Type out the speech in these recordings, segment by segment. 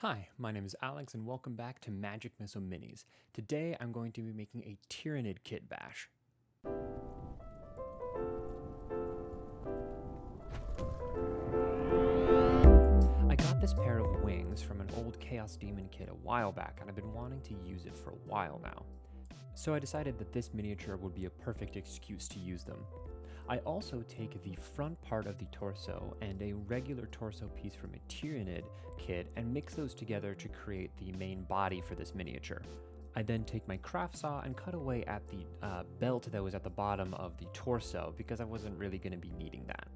Hi, my name is Alex and welcome back to Magic Missile Minis. Today I'm going to be making a Tyranid Kitbash. I got this pair of wings from an old Chaos Demon kit a while back and I've been wanting to use it for a while now. So I decided that this miniature would be a perfect excuse to use them. I also take the front part of the torso and a regular torso piece from a Tyranid kit and mix those together to create the main body for this miniature. I then take my craft saw and cut away at the belt that was at the bottom of the torso because I wasn't really going to be needing that.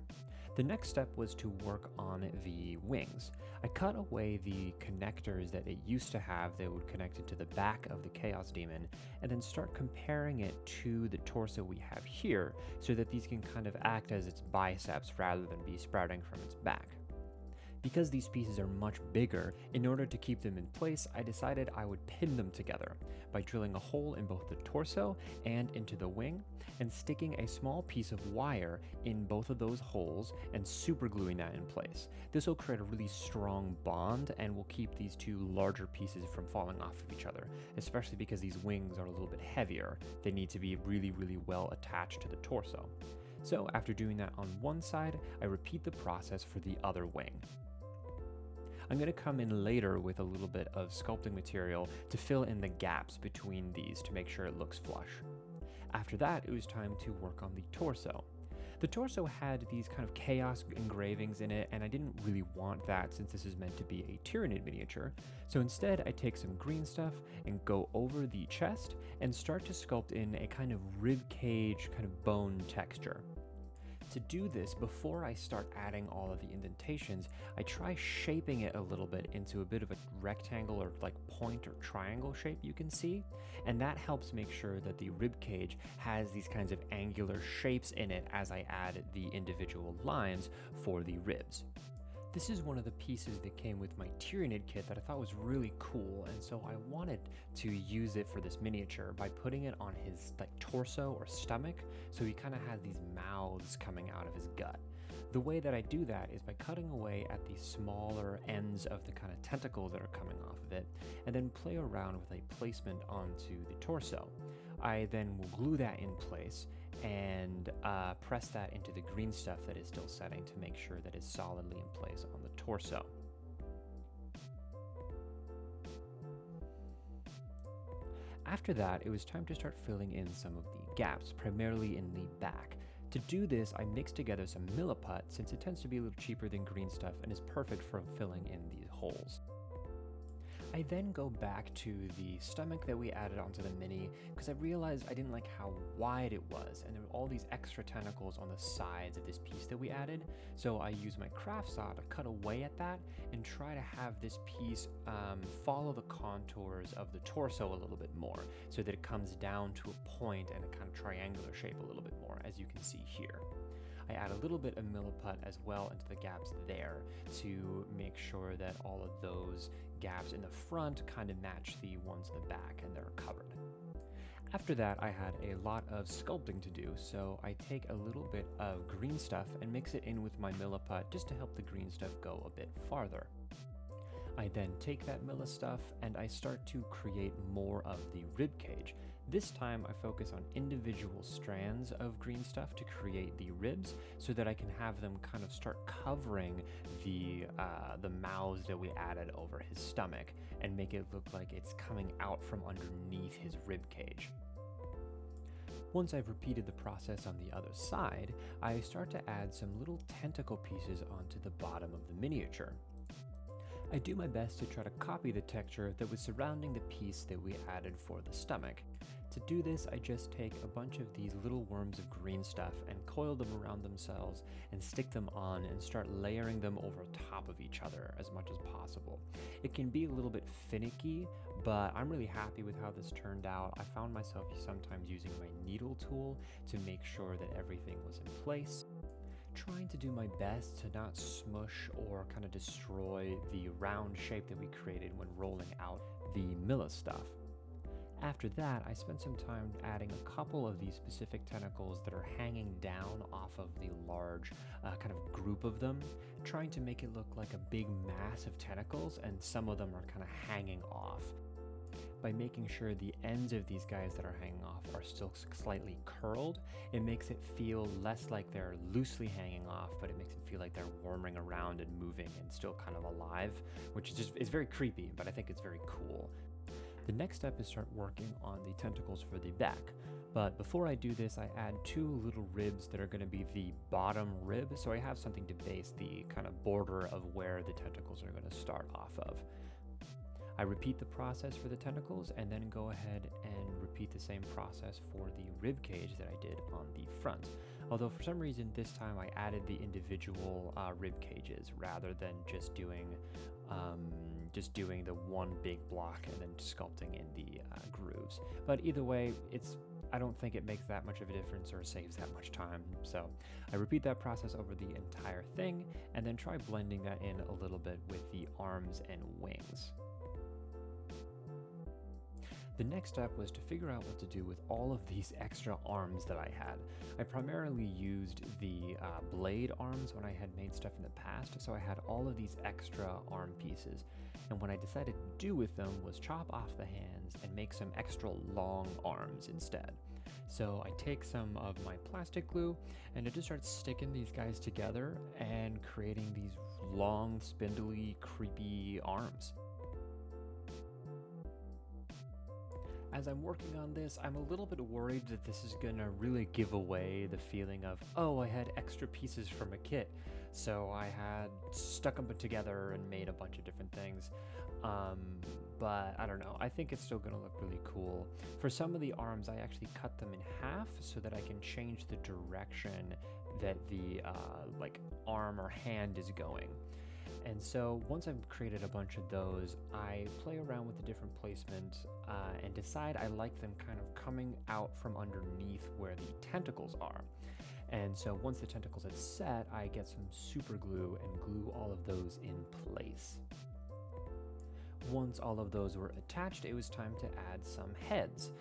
The next step was to work on the wings. I cut away the connectors that it used to have that would connect it to the back of the Chaos Demon, and then start comparing it to the torso we have here so that these can kind of act as its biceps rather than be sprouting from its back. Because these pieces are much bigger, in order to keep them in place, I decided I would pin them together by drilling a hole in both the torso and into the wing, and sticking a small piece of wire in both of those holes and super gluing that in place. This will create a really strong bond and will keep these two larger pieces from falling off of each other, especially because these wings are a little bit heavier. They need to be really well attached to the torso. So after doing that on one side, I repeat the process for the other wing. I'm going to come in later with a little bit of sculpting material to fill in the gaps between these to make sure it looks flush. After that, it was time to work on the torso. The torso had these kind of chaos engravings in it, and I didn't really want that since this is meant to be a Tyranid miniature. So instead, I take some green stuff and go over the chest and start to sculpt in a kind of rib cage, kind of bone texture. To do this, before I start adding all of the indentations, I try shaping it a little bit into a bit of a rectangle or like point or triangle shape you can see, and that helps make sure that the rib cage has these kinds of angular shapes in it as I add the individual lines for the ribs. This is one of the pieces that came with my Tyranid kit that I thought was really cool, and so I wanted to use it for this miniature by putting it on his torso or stomach, so he kind of has these mouths coming out of his gut. The way that I do that is by cutting away at the smaller ends of the kind of tentacles that are coming off of it, and then play around with a placement onto the torso. I then will glue that in place and press that into the green stuff that is still setting to make sure that it's solidly in place on the torso. After that, it was time to start filling in some of the gaps, primarily in the back. To do this, I mixed together some milliput since it tends to be a little cheaper than green stuff and is perfect for filling in these holes. I then go back to the stomach that we added onto the mini because I realized I didn't like how wide it was, and there were all these extra tentacles on the sides of this piece that we added. So I used my craft saw to cut away at that and try to have this piece follow the contours of the torso a little bit more so that it comes down to a point and a kind of triangular shape a little bit more, as you can see here. I add a little bit of milliput as well into the gaps there to make sure that all of those gaps in the front kind of match the ones in the back and they're covered. After that, I had a lot of sculpting to do, so I take a little bit of green stuff and mix it in with my milliput just to help the green stuff go a bit farther. I then take that Milla stuff and I start to create more of the rib cage. This time I focus on individual strands of green stuff to create the ribs so that I can have them kind of start covering the mouths that we added over his stomach and make it look like it's coming out from underneath his rib cage. Once I've repeated the process on the other side, I start to add some little tentacle pieces onto the bottom of the miniature. I do my best to try to copy the texture that was surrounding the piece that we added for the stomach. To do this, I just take a bunch of these little worms of green stuff and coil them around themselves and stick them on and start layering them over top of each other as much as possible. It can be a little bit finicky, but I'm really happy with how this turned out. I found myself sometimes using my needle tool to make sure that everything was in place, trying to do my best to not smush or kind of destroy the round shape that we created when rolling out the Milla stuff. After that, I spent some time adding a couple of these specific tentacles that are hanging down off of the large kind of group of them, trying to make it look like a big mass of tentacles, and some of them are kind of hanging off. By making sure the ends of these guys that are hanging off are still slightly curled, it makes it feel less like they're loosely hanging off, but it makes it feel like they're worming around and moving and still kind of alive, which is very creepy, but I think it's very cool. The next step is start working on the tentacles for the back. But before I do this, I add 2 little ribs that are going to be the bottom rib, so I have something to base the kind of border of where the tentacles are going to start off of. I repeat the process for the tentacles and then go ahead and repeat the same process for the rib cage that I did on the front. Although for some reason this time I added the individual rib cages rather than just doing the one big block and then sculpting in the grooves. But either way, I don't think it makes that much of a difference or saves that much time. So I repeat that process over the entire thing and then try blending that in a little bit with the arms and wings. The next step was to figure out what to do with all of these extra arms that I had. I primarily used the blade arms when I had made stuff in the past, so I had all of these extra arm pieces. And what I decided to do with them was chop off the hands and make some extra long arms instead. So I take some of my plastic glue and I just start sticking these guys together and creating these long, spindly, creepy arms. As I'm working on this, I'm a little bit worried that this is gonna really give away the feeling of, oh, I had extra pieces from a kit, so I had stuck them together and made a bunch of different things. But I don't know, I think it's still gonna look really cool. For some of the arms, I actually cut them in half so that I can change the direction that the arm or hand is going. And so once I've created a bunch of those, I play around with the different placement and decide I like them kind of coming out from underneath where the tentacles are. And so once the tentacles had set, I get some super glue and glue all of those in place. Once all of those were attached, it was time to add some heads.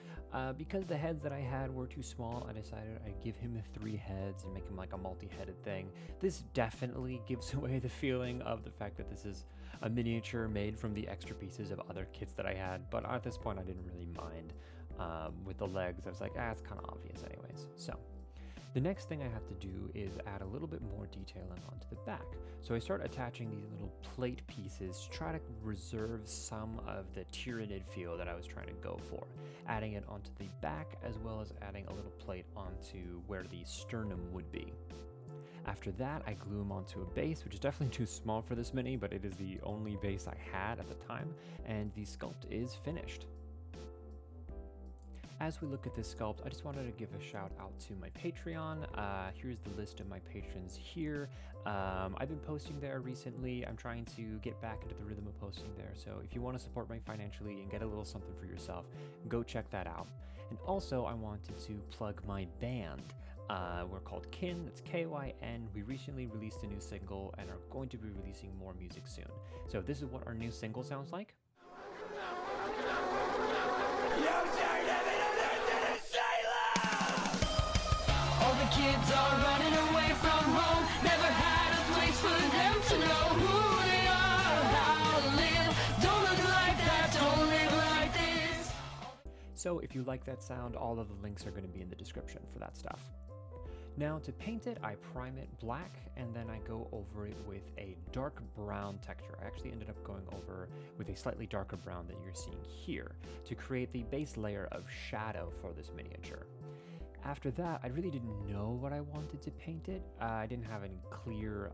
Because the heads that I had were too small, I decided I'd give him 3 heads and make him like a multi-headed thing. This definitely gives away the feeling of the fact that this is a miniature made from the extra pieces of other kits that I had, but at this point I didn't really mind. With the legs, I was like, it's kind of obvious anyways. So the next thing I have to do is add a little bit more detailing onto the back. So I start attaching these little plate pieces to try to reserve some of the Tyranid feel that I was trying to go for, adding it onto the back as well as adding a little plate onto where the sternum would be. After that, I glue them onto a base, which is definitely too small for this mini, but it is the only base I had at the time, and the sculpt is finished. As we look at this sculpt, I just wanted to give a shout out to my Patreon. Here's the list of my patrons here. I've been posting there recently. I'm trying to get back into the rhythm of posting there. So if you want to support me financially and get a little something for yourself, go check that out. And also I wanted to plug my band. We're called Kin, that's K-Y-N. We recently released a new single and are going to be releasing more music soon. So this is what our new single sounds like. All the kids are running away from home, never had a place for them to know who they are, how to live. Don't look like that, don't live like this. So if you like that sound, all of the links are going to be in the description for that stuff. Now to paint it, I prime it black and then I go over it with a dark brown texture. I actually ended up going over with a slightly darker brown that you're seeing here to create the base layer of shadow for this miniature. After that, I really didn't know what I wanted to paint it. I didn't have any clear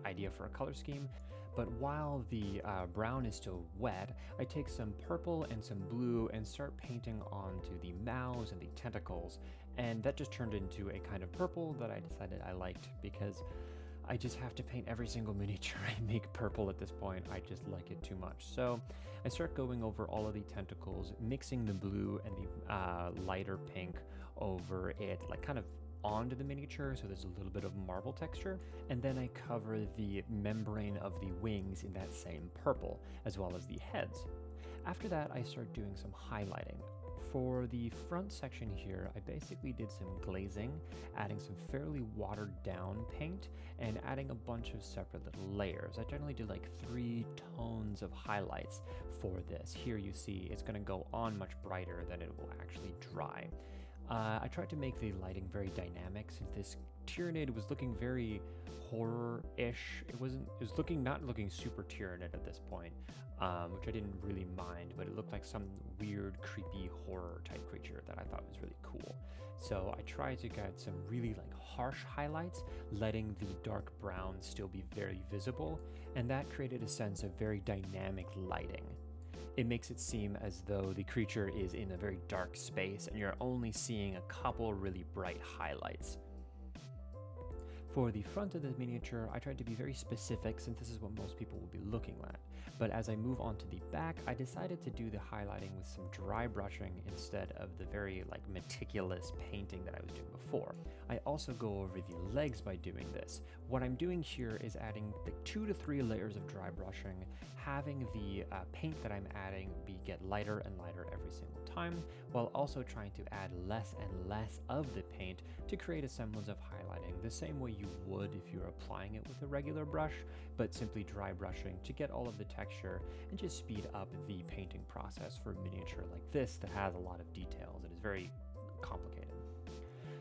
idea for a color scheme, but while the brown is still wet, I take some purple and some blue and start painting onto the mouths and the tentacles, and that just turned into a kind of purple that I decided I liked because I just have to paint every single miniature I make purple at this point. I just like it too much. So I start going over all of the tentacles, mixing the blue and the lighter pink over it, like kind of onto the miniature, so there's a little bit of marble texture. And then I cover the membrane of the wings in that same purple, as well as the heads. After that, I started doing some highlighting. For the front section here, I basically did some glazing, adding some fairly watered down paint, and adding a bunch of separate little layers. I generally do like 3 tones of highlights for this. Here you see it's going to go on much brighter than it will actually dry. I tried to make the lighting very dynamic since this Tyranid was looking very horror-ish. It was not looking super Tyranid at this point, which I didn't really mind, but it looked like some weird, creepy horror type creature that I thought was really cool. So I tried to get some really like harsh highlights, letting the dark brown still be very visible, and that created a sense of very dynamic lighting. It makes it seem as though the creature is in a very dark space and you're only seeing a couple really bright highlights. For the front of the miniature, I tried to be very specific since this is what most people will be looking at. But as I move on to the back, I decided to do the highlighting with some dry brushing instead of the very meticulous painting that I was doing before. I also go over the legs by doing this. What I'm doing here is adding 2 to 3 layers of dry brushing, having the paint that I'm adding get lighter and lighter every single time, while also trying to add less and less of the paint to create a semblance of highlighting, the same way you would if you're applying it with a regular brush, but simply dry brushing to get all of the texture and just speed up the painting process for a miniature like this that has a lot of details and is very complicated.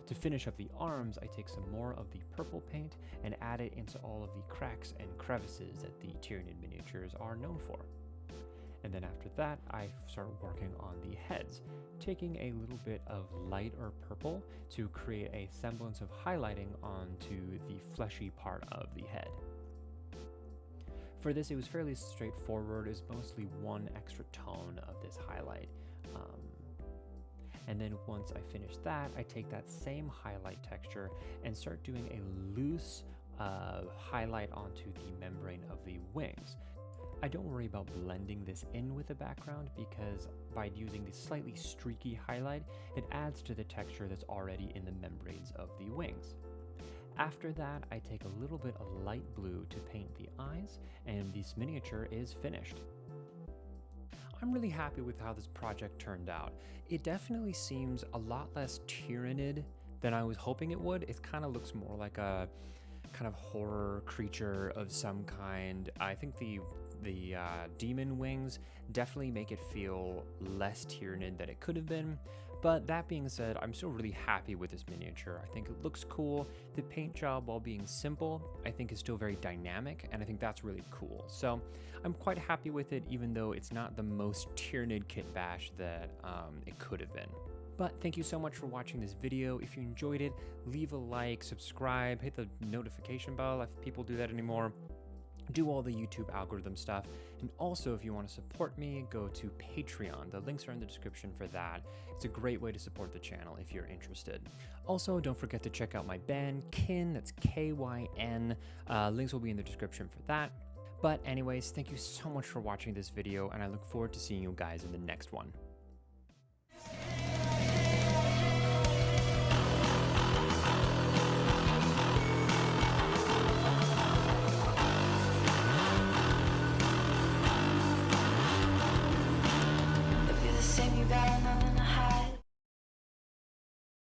To finish up the arms, I take some more of the purple paint and add it into all of the cracks and crevices that the Tyranid miniatures are known for. And then after that, I start working on the heads, taking a little bit of light or purple to create a semblance of highlighting onto the fleshy part of the head. For this, it was fairly straightforward. It was mostly 1 extra tone of this highlight. And then once I finish that, I take that same highlight texture and start doing a loose highlight onto the membrane of the wings. I don't worry about blending this in with the background because by using the slightly streaky highlight, it adds to the texture that's already in the membranes of the wings. After that, I take a little bit of light blue to paint the eyes, and this miniature is finished. I'm really happy with how this project turned out. It definitely seems a lot less Tyranid than I was hoping it would. It kind of looks more like a kind of horror creature of some kind. I think the demon wings definitely make it feel less Tyranid than it could have been. But that being said, I'm still really happy with this miniature. I think it looks cool. The paint job, while being simple, I think is still very dynamic, and I think that's really cool. So I'm quite happy with it, even though it's not the most Tyranid Kitbash that it could have been. But thank you so much for watching this video. If you enjoyed it, leave a like, subscribe, hit the notification bell if people do that anymore. Do all the YouTube algorithm stuff. And also, if you want to support me, go to Patreon. The links are in the description for that. It's a great way to support the channel if you're interested. Also, don't forget to check out my band, Kin, that's K-Y-N. Links will be in the description for that. But anyways, thank you so much for watching this video, and I look forward to seeing you guys in the next one.